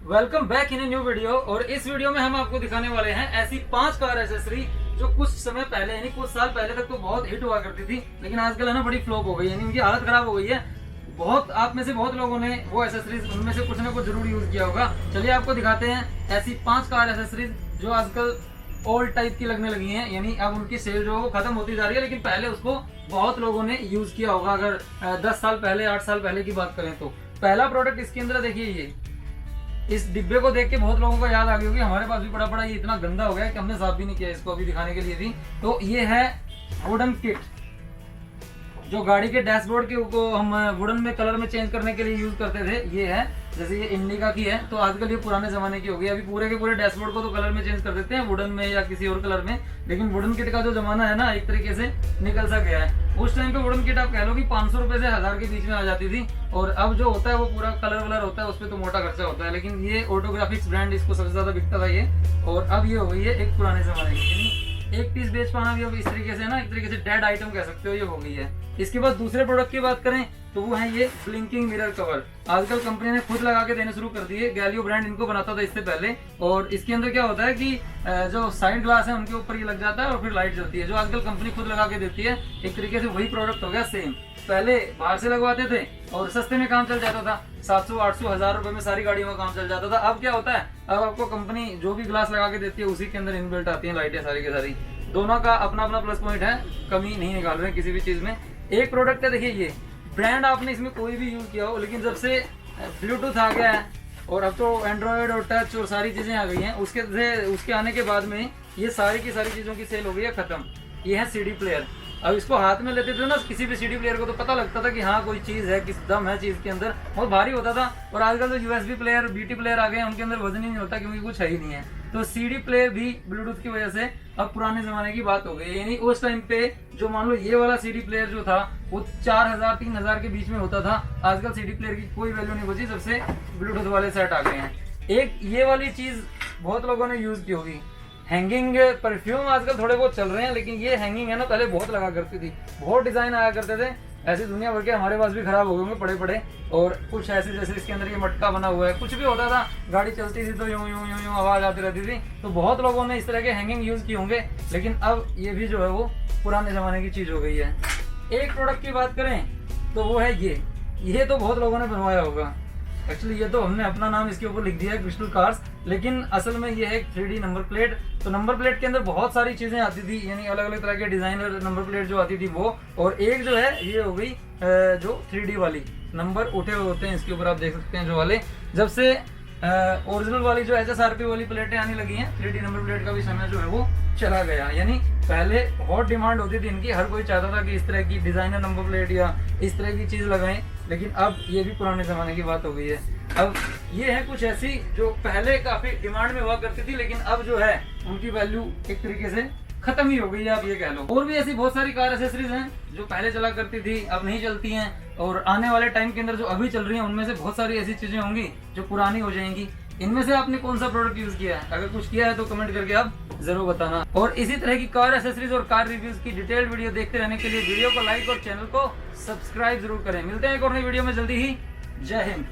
Welcome back in a new video. और इस video में हम आपको दिखाने वाले हैं ऐसी 5 कार एसेसरी जो कुछ समय पहले यानी कुछ साल पहले तक तो बहुत हिट हुआ करती थी, लेकिन आजकल है ना बड़ी फ्लॉप हो गई, यानी उनकी हालत खराब हो गई है। बहुत आप में से बहुत लोगों ने वो एसेसरीज उनमें से कुछ ना कुछ जरूर यूज किया होगा। चलिए आपको दिखाते हैं ऐसी 5 कार एसेसरीज जो आजकल ओल्ड टाइप की लगने लगी हैं, यानी अब उनकी सेल जो है वो खत्म होती जा रही है, लेकिन पहले उसको बहुत लोगों ने यूज किया होगा। अगर 10 साल पहले 8 साल पहले की बात करें तो पहला प्रोडक्ट इसके अंदर देखिए, ये इस डिब्बे को देख के बहुत लोगों को याद आ गई होगी, हमारे पास भी पड़ा पड़ा ये इतना गंदा हो गया कि हमने साफ भी नहीं किया इसको अभी दिखाने के लिए भी। तो ये है वुडन किट, जो गाड़ी के डैशबोर्ड के को हम वुडन में कलर में चेंज करने के लिए यूज करते थे। ये है, जैसे ये इंडिका की है, तो आजकल ये पुराने जमाने की हो गई। अभी पूरे के पूरे डैशबोर्ड को तो कलर में चेंज कर देते हैं वुडन में या किसी और कलर में, लेकिन वुडन किट का जो जमाना है ना एक तरीके से निकल सा गया है। उस टाइम पे वुडन किट आप कह लो कि 500 रुपए से 1000 के बीच में आ जाती थी, और अब जो होता है वो पूरा कलर वलर होता है, उस पर तो मोटा खर्चा होता है। लेकिन ये ऑटोग्राफिक्स ब्रांड इसको सबसे ज्यादा बिकता था ये, और अब ये हो गई है एक पुराने जमाने की, एक पीस बेच पाना भी अब इस तरीके से ना एक तरीके से डेड आइटम कह सकते हो, ये हो गई है। इसके बाद दूसरे प्रोडक्ट की बात करें तो वो है ये ब्लिंकिंग मिरर कवर। आजकल कंपनी ने खुद लगा के देने शुरू कर दिए, गैलियो ब्रांड इनको बनाता था इससे पहले। और इसके अंदर क्या होता है कि जो साइड ग्लास है उनके ऊपर ये लग जाता है और फिर लाइट जलती है, जो आजकल कंपनी खुद लगा के देती है। एक तरीके से वही प्रोडक्ट हो गया सेम। पहले बाहर से लगवाते थे और सस्ते में काम चल जाता था, 700 800 1000 रुपए में सारी गाड़ियों में काम चल जाता था। अब क्या होता है, अब आपको कंपनी जो भी ग्लास लगा के देती है उसी के अंदर इनबिल्ट आती है लाइटें सारी की सारी। दोनों का अपना अपना प्लस पॉइंट है, कमी नहीं निकाल रहे किसी भी चीज में। एक प्रोडक्ट है देखिए, ये ब्रांड आपने इसमें कोई भी यूज किया हो, लेकिन जब से ब्लूटूथ आ गया है और अब तो एंड्रॉयड और टच और सारी चीजें आ गई हैं, उसके आने के बाद में ये सारी की सारी चीजों की सेल हो गई है खत्म। ये है सीडी प्लेयर। अब इसको हाथ में लेते थे ना किसी भी सीडी प्लेयर को, तो पता लगता था कि हाँ कोई चीज है, किस दम है चीज के अंदर, बहुत भारी होता था। और आजकल तो यूएसबी प्लेयर बीटी प्लेयर आ गए हैं, उनके अंदर वजन ही नहीं होता क्योंकि कुछ है ही नहीं है। तो सीडी प्लेयर भी ब्लूटूथ की वजह से अब पुराने जमाने की बात हो गई। यानी उस टाइम पे जो मान लो ये वाला सीडी प्लेयर जो था वो 4000 3000 के बीच में होता था। आजकल सीडी प्लेयर की कोई वैल्यू नहीं बची जब से ब्लूटूथ वाले सेट आ गए हैं। एक ये वाली चीज बहुत लोगों ने यूज की होगी, हैंगिंग परफ्यूम आजकल थोड़े बहुत चल रहे हैं, लेकिन ये हैंगिंग है ना पहले बहुत लगा करती थी, बहुत डिजाइन आया करते थे, ऐसी दुनिया भर के हमारे पास भी खराब हो गए होंगे पड़े पड़े। और कुछ ऐसे जैसे इसके अंदर ये मटका बना हुआ है, कुछ भी होता था, गाड़ी चलती थी तो यूं यूं यूं यूं आवाज आती रहती थी। तो बहुत लोगों ने इस तरह के हैंगिंग यूज किए होंगे, लेकिन अब ये भी जो है वो पुराने जमाने की चीज हो गई है। एक प्रोडक्ट की बात करें तो वो है ये तो बहुत लोगों ने बनवाया होगा। एक्चुअली ये तो हमने अपना नाम इसके ऊपर लिख दिया है क्रिस्टल कार्स, लेकिन असल में ये है 3D नंबर प्लेट। तो नंबर प्लेट के अंदर बहुत सारी चीजें आती थी, यानी अलग अलग तरह के डिजाइनर नंबर प्लेट जो आती थी वो। और एक जो है ये हो गई जो 3D वाली, नंबर उठे हुए होते हैं इसके ऊपर, आप देख सकते हैं जो वाले। जब से ओरिजिनल वाली जो HSRP वाली प्लेटें आने लगी हैं, 3D नंबर प्लेट का भी समय जो है वो चला गया। यानी पहले बहुत डिमांड होती थी इनकी, हर कोई चाहता था कि इस तरह की डिजाइनर नंबर प्लेट या इस तरह की चीज लगाएं, लेकिन अब ये भी पुराने जमाने की बात हो गई है। अब ये है कुछ ऐसी जो पहले काफी डिमांड में हुआ करती थी, लेकिन अब जो है उनकी वैल्यू एक तरीके से खत्म ही हो गई है, आप ये कह लो। और भी ऐसी बहुत सारी कार एसेसरीज हैं जो पहले चला करती थी, अब नहीं चलती हैं, और आने वाले टाइम के अंदर जो अभी चल रही हैं उनमें से बहुत सारी ऐसी चीजें होंगी जो पुरानी हो जाएंगी। इनमें से आपने कौन सा प्रोडक्ट यूज किया है? अगर कुछ किया है तो कमेंट करके आप जरूर बताना। और इसी तरह की कार एसेसरीज और कार रिव्यूज की डिटेल्ड वीडियो देखते रहने के लिए वीडियो को लाइक और चैनल को सब्सक्राइब जरूर करें। मिलते हैं एक और नई वीडियो में जल्दी ही। जय हिंद।